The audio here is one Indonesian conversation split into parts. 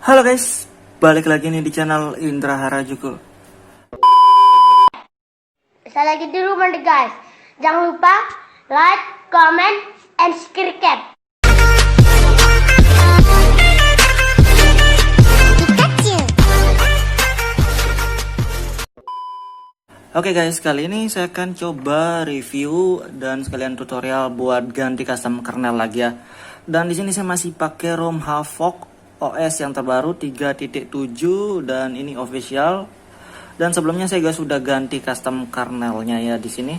Halo guys, balik lagi nih di channel Indra Harajuku. Saya lagi di rumah nih guys. Jangan lupa like, comment, and subscribe. Oke guys, kali ini saya akan coba review dan sekalian tutorial buat ganti custom kernel lagi ya. Dan di sini saya masih pakai ROM Havok OS yang terbaru 3.7 dan ini official. Dan sebelumnya saya juga sudah ganti custom kernelnya ya di sini.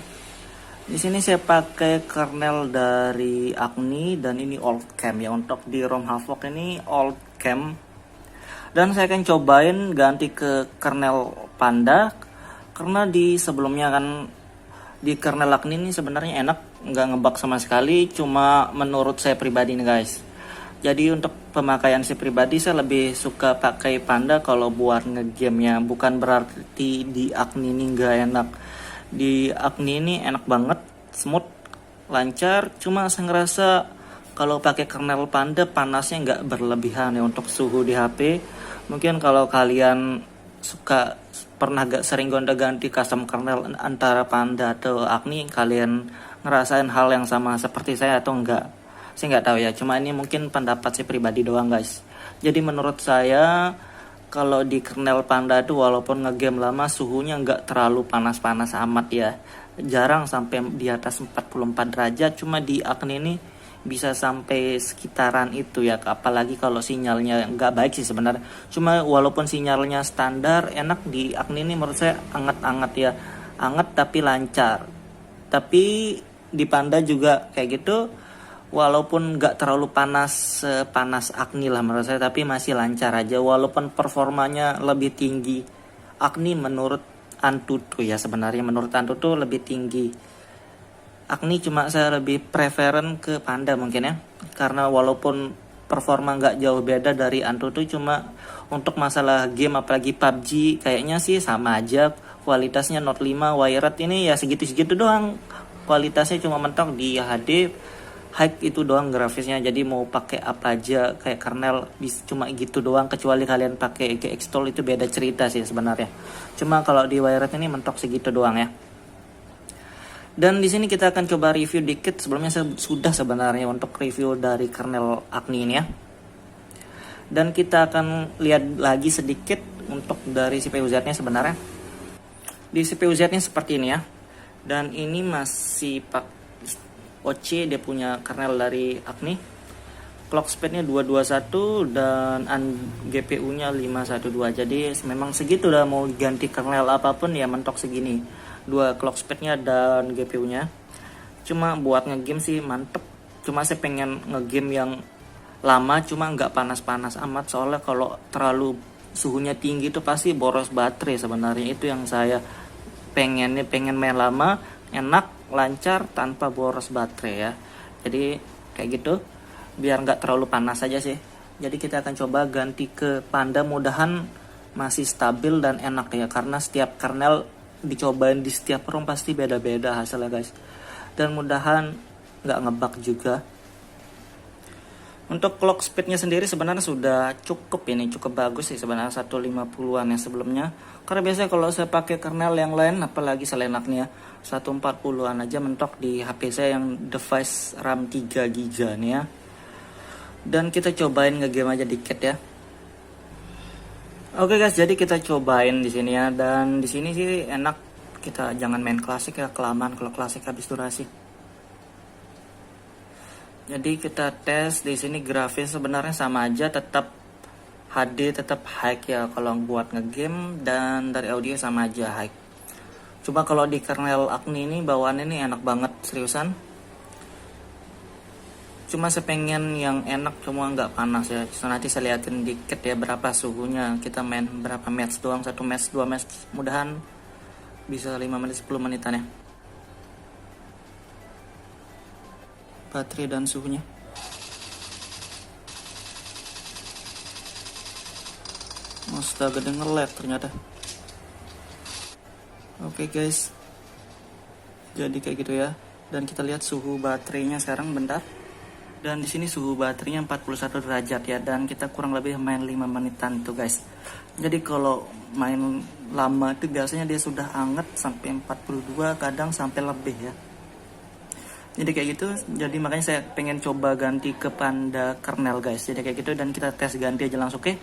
Di sini saya pakai kernel dari Agni dan ini old cam ya. Untuk di ROM Havok ini old cam. Dan saya akan cobain ganti ke kernel Panda. Karena di sebelumnya kan di kernel Agni ini sebenarnya enak, nggak ngebug sama sekali, cuma menurut saya pribadi nih guys. Jadi untuk pemakaian saya pribadi saya lebih suka pakai Panda kalau buat ngegamenya. Bukan berarti di Agni ini nggak enak. Di Agni ini enak banget, smooth, lancar. Cuma saya ngerasa kalau pakai kernel Panda panasnya nggak berlebihan ya untuk suhu di HP. Mungkin kalau kalian suka pernah gak sering gonta-ganti custom kernel antara Panda atau Agni, kalian ngerasain hal yang sama seperti saya atau enggak? Saya nggak tahu ya, cuma ini mungkin pendapat saya pribadi doang guys. Jadi menurut saya kalau di kernel Panda itu walaupun ngegame lama suhunya nggak terlalu panas-panas amat ya, jarang sampai di atas 44 derajat. Cuma di Agni ini bisa sampai sekitaran itu ya, apalagi kalau sinyalnya nggak baik sih sebenarnya. Cuma walaupun sinyalnya standar enak, di Agni ini menurut saya anget-anget ya, anget tapi lancar. Tapi di Panda juga kayak gitu, walaupun nggak terlalu panas panas Agni lah menurut saya, tapi masih lancar aja walaupun performanya lebih tinggi Agni menurut Antutu ya. Sebenarnya menurut Antutu lebih tinggi Agni, cuma saya lebih preferen ke Panda mungkin ya, karena walaupun performa nggak jauh beda dari Antutu, cuma untuk masalah game apalagi PUBG kayaknya sih sama aja kualitasnya. Note 5 Wired ini ya segitu-segitu doang kualitasnya, cuma mentok di HD high itu doang grafisnya. Jadi mau pakai apa aja kayak kernel cuma gitu doang, kecuali kalian pakai GX Tool itu beda cerita sih sebenarnya. Cuma kalau di Wired ini mentok segitu doang ya. Dan di sini kita akan coba review dikit. Sebelumnya saya sudah sebenarnya untuk review dari kernel Agni ini ya. Dan kita akan lihat lagi sedikit untuk dari CPU Z-nya sebenarnya. Di CPU Z-nya seperti ini ya. Dan ini masih pak OC, dia punya kernel dari Agni. Clock speed-nya 221 dan GPU-nya 512. Jadi memang segitu dah, mau ganti kernel apapun ya mentok segini. 2 clock speed-nya dan GPU-nya. Cuma buat ngegame sih mantep. Cuma saya pengen ngegame yang lama, cuma nggak panas-panas amat. Soalnya kalau terlalu suhunya tinggi itu pasti boros baterai sebenarnya. Itu yang saya pengen main lama, enak, lancar, tanpa boros baterai ya. Jadi kayak gitu, biar nggak terlalu panas aja sih. Jadi kita akan coba ganti ke Panda, mudahan masih stabil dan enak ya, karena setiap kernel dicobain di setiap ROM pasti beda-beda hasilnya guys. Dan mudahan nggak ngebug juga. Untuk clock speednya sendiri sebenarnya sudah cukup ini, cukup bagus sih sebenarnya, 150-an ya sebelumnya. Karena biasanya kalau saya pakai kernel yang lain, apalagi selain Agni ya, 140-an aja mentok di HP saya yang device RAM 3GB nih ya. Dan kita cobain ngegame aja dikit ya. Oke guys, jadi kita cobain di sini ya. Dan di sini sih enak, kita jangan main klasik ya, kelamaan kalau klasik habis durasi. Jadi kita tes di sini, grafis sebenarnya sama aja, tetap HD, tetap high ya kalau buat ngegame, dan dari audio sama aja high. Cuma kalau di kernel Agni ini bawaan ini enak banget seriusan. Cuma saya pengen yang enak, cuma nggak panas ya. So, nanti saya liatin dikit ya berapa suhunya. Kita main berapa match doang, 1 match, 2 match, mudahan bisa 5 menit 10 menitan ya. Baterai dan suhunya. Astaga, gede nge-lag ternyata. Oke guys, jadi kayak gitu ya. Dan kita lihat suhu baterainya sekarang bentar. Dan di sini suhu baterainya 41 derajat ya, dan kita kurang lebih main 5 menitan tuh guys. Jadi kalau main lama itu biasanya dia sudah anget sampai 42, kadang sampai lebih ya. Jadi kayak gitu, jadi makanya saya pengen coba ganti ke Panda kernel guys. Jadi kayak gitu, dan kita tes ganti aja langsung, oke?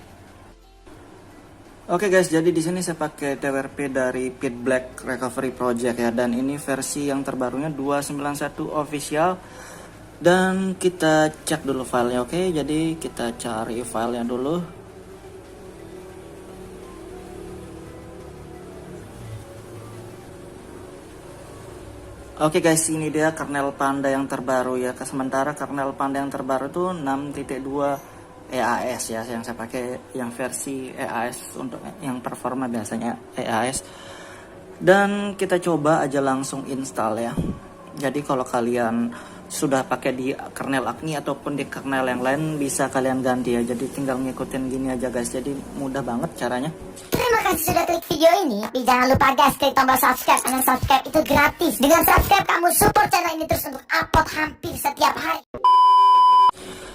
Oke guys, jadi di sini saya pakai TWRP dari Pit Black Recovery Project ya, dan ini versi yang terbarunya 291 official. Dan kita cek dulu filenya, oke? Jadi kita cari filenya dulu. Oke guys, ini dia kernel Panda yang terbaru ya. Sementara kernel Panda yang terbaru tuh 6.2 EAS ya, yang saya pakai yang versi EAS untuk yang performa biasanya EAS. Dan kita coba aja langsung install ya. Jadi kalau kalian sudah pakai di kernel Agni ataupun di kernel yang lain, bisa kalian ganti ya. Jadi tinggal ngikutin gini aja guys. Jadi mudah banget caranya. Terima kasih sudah klik video ini. Tapi jangan lupa guys, klik tombol subscribe. Karena subscribe itu gratis. Dengan subscribe kamu support channel ini terus untuk upload hampir setiap hari.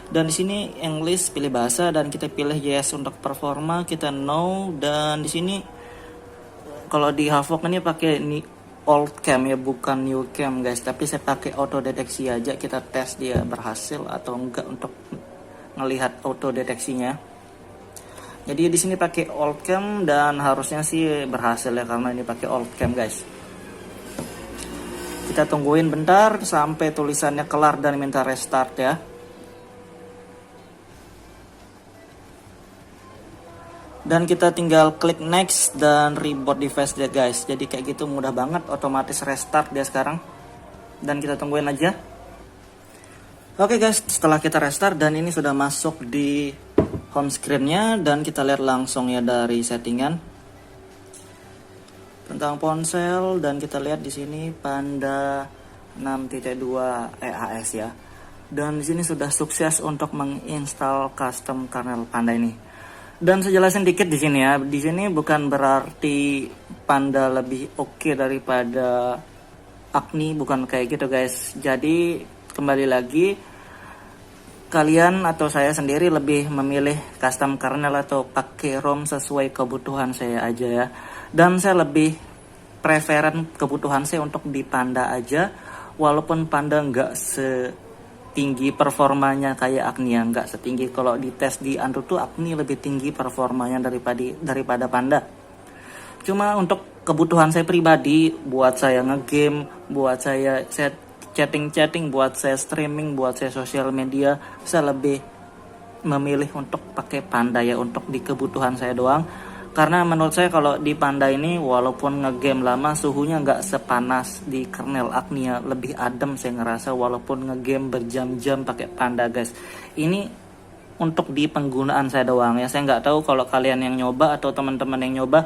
Dan di sini English pilih bahasa, dan kita pilih yes untuk performa, kita no. Dan di sini kalau di Havok ini pakai old cam ya, bukan new cam guys, tapi saya pakai auto deteksi aja. Kita tes dia berhasil atau enggak untuk ngelihat auto deteksinya. Jadi di sini pakai old cam dan harusnya sih berhasil ya, karena ini pakai old cam guys. Kita tungguin bentar sampai tulisannya kelar dan minta restart ya. Dan kita tinggal klik next dan reboot device dia guys. Jadi kayak gitu mudah banget, otomatis restart dia sekarang. Dan kita tungguin aja. Oke guys, setelah kita restart dan ini sudah masuk di home screen-nya, dan kita lihat langsung ya dari settingan tentang ponsel, dan kita lihat di sini Panda 6.2 EAS ya. Dan di sini sudah sukses untuk menginstal custom kernel Panda ini. Dan saya jelasin dikit di sini ya. Di sini bukan berarti Panda lebih oke daripada Agni, bukan kayak gitu guys. Jadi kembali lagi, kalian atau saya sendiri lebih memilih custom kernel atau pakai ROM sesuai kebutuhan saya aja ya. Dan saya lebih preferen kebutuhan saya untuk di Panda aja, walaupun Panda nggak tinggi performanya kayak Agni ya, nggak setinggi. Kalau di tes di Antutu, Agni lebih tinggi performanya daripada Panda. Cuma untuk kebutuhan saya pribadi, buat saya ngegame, buat saya chatting, buat saya streaming, buat saya sosial media, saya lebih memilih untuk pakai Panda ya, untuk di kebutuhan saya doang. Karena menurut saya kalau di Panda ini, walaupun ngegame lama, suhunya nggak sepanas di kernel Agni ya, lebih adem saya ngerasa walaupun ngegame berjam-jam pakai Panda guys. Ini untuk di penggunaan saya doang ya, saya nggak tahu kalau kalian yang nyoba atau teman-teman yang nyoba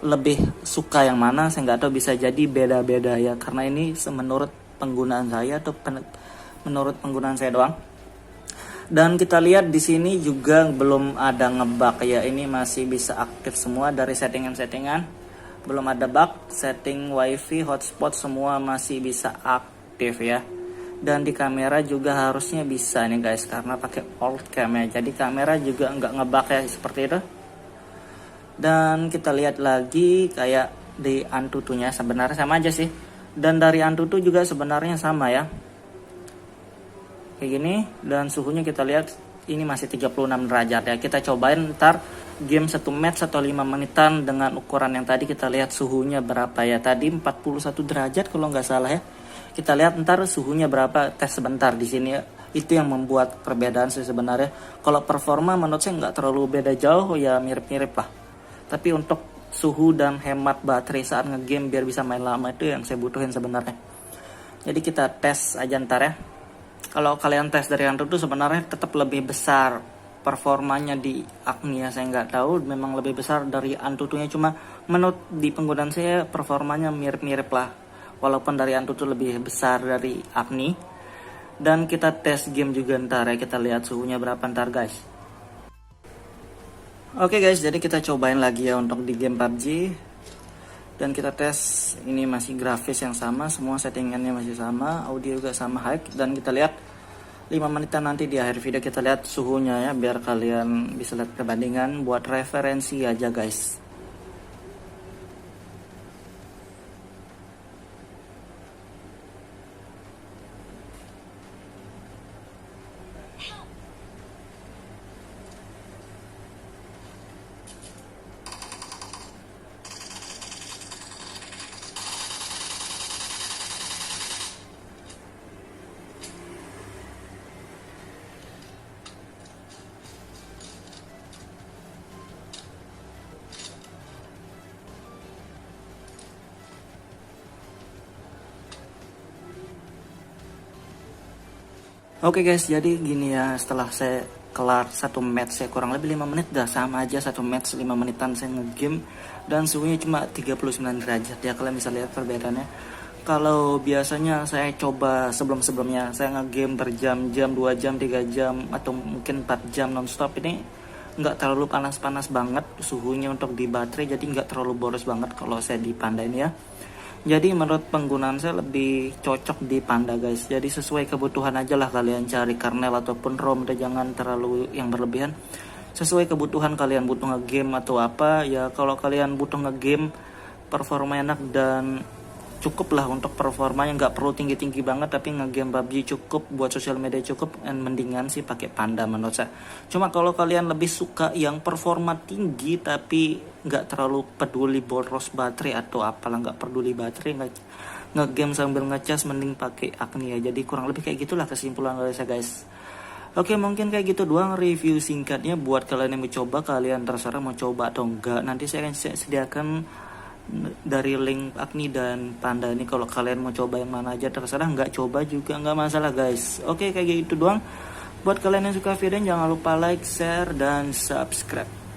lebih suka yang mana, saya nggak tahu, bisa jadi beda-beda ya, karena ini menurut penggunaan saya atau menurut penggunaan saya doang. Dan kita lihat di sini juga belum ada ngebug ya, ini masih bisa aktif semua dari settingan-settingan, belum ada bug. Setting wifi, hotspot semua masih bisa aktif ya. Dan di kamera juga harusnya bisa nih guys, karena pakai old cam ya, jadi kamera juga nggak ngebug ya, seperti itu. Dan kita lihat lagi kayak di Antutunya sebenarnya sama aja sih, dan dari Antutu juga sebenarnya sama ya, kayak gini. Dan suhunya kita lihat ini masih 36 derajat ya. Kita cobain ntar game 1 match atau 5 menitan dengan ukuran yang tadi, kita lihat suhunya berapa ya. Tadi 41 derajat kalau nggak salah ya. Kita lihat ntar suhunya berapa, tes sebentar di sini ya. Itu yang membuat perbedaan sih sebenarnya. Kalau performa menurut saya nggak terlalu beda jauh ya, mirip-mirip lah. Tapi untuk suhu dan hemat baterai saat ngegame biar bisa main lama, itu yang saya butuhin sebenarnya. Jadi kita tes aja ntar ya. Kalau kalian tes dari Antutu sebenarnya tetap lebih besar performanya di Agni ya, saya nggak tahu, memang lebih besar dari Antutunya. Cuma menurut di penggunaan saya performanya mirip-mirip lah, walaupun dari Antutu lebih besar dari Agni. Dan kita tes game juga ntar ya, kita lihat suhunya berapa ntar guys. Oke guys, jadi kita cobain lagi ya untuk di game PUBG. Dan kita tes, ini masih grafis yang sama, semua settingannya masih sama, audio juga sama high. Dan kita lihat 5 menitan nanti di akhir video kita lihat suhunya ya, biar kalian bisa lihat perbandingan buat referensi aja guys. Oke guys, jadi gini ya, setelah saya kelar satu match saya kurang lebih 5 menit dah, sama aja satu match 5 menitan saya ngegame dan suhunya cuma 39 derajat ya, kalian bisa lihat perbedaannya. Kalau biasanya saya coba sebelum-sebelumnya saya ngegame berjam-jam, 2 jam, 3 jam atau mungkin 4 jam nonstop, ini nggak terlalu panas-panas banget suhunya untuk di baterai, jadi nggak terlalu boros banget kalau saya di Panda ini ya. Jadi menurut penggunaan saya lebih cocok di Panda guys. Jadi sesuai kebutuhan aja lah kalian cari kernel ataupun ROM, dan jangan terlalu yang berlebihan. Sesuai kebutuhan kalian, butuh ngegame atau apa ya. Kalau kalian butuh ngegame performa enak dan cukup lah untuk performanya, nggak perlu tinggi-tinggi banget, tapi ngegame PUBG cukup, buat sosial media cukup, dan mendingan sih pakai Panda menurut saya. Cuma kalau kalian lebih suka yang performa tinggi tapi nggak terlalu peduli boros baterai atau apalah, nggak peduli baterai, nggak ngegame sambil ngecas, mending pakai Agni ya. Jadi kurang lebih kayak gitulah kesimpulan dari saya guys. Oke, mungkin kayak gitu doang review singkatnya. Buat kalian yang mau coba, kalian terserah mau coba atau enggak. Nanti saya akan sediakan dari link Agni dan Panda ini, kalau kalian mau coba yang mana aja terserah, nggak coba juga nggak masalah guys. Oke, kayak gitu doang. Buat kalian yang suka video, jangan lupa like, share, dan subscribe.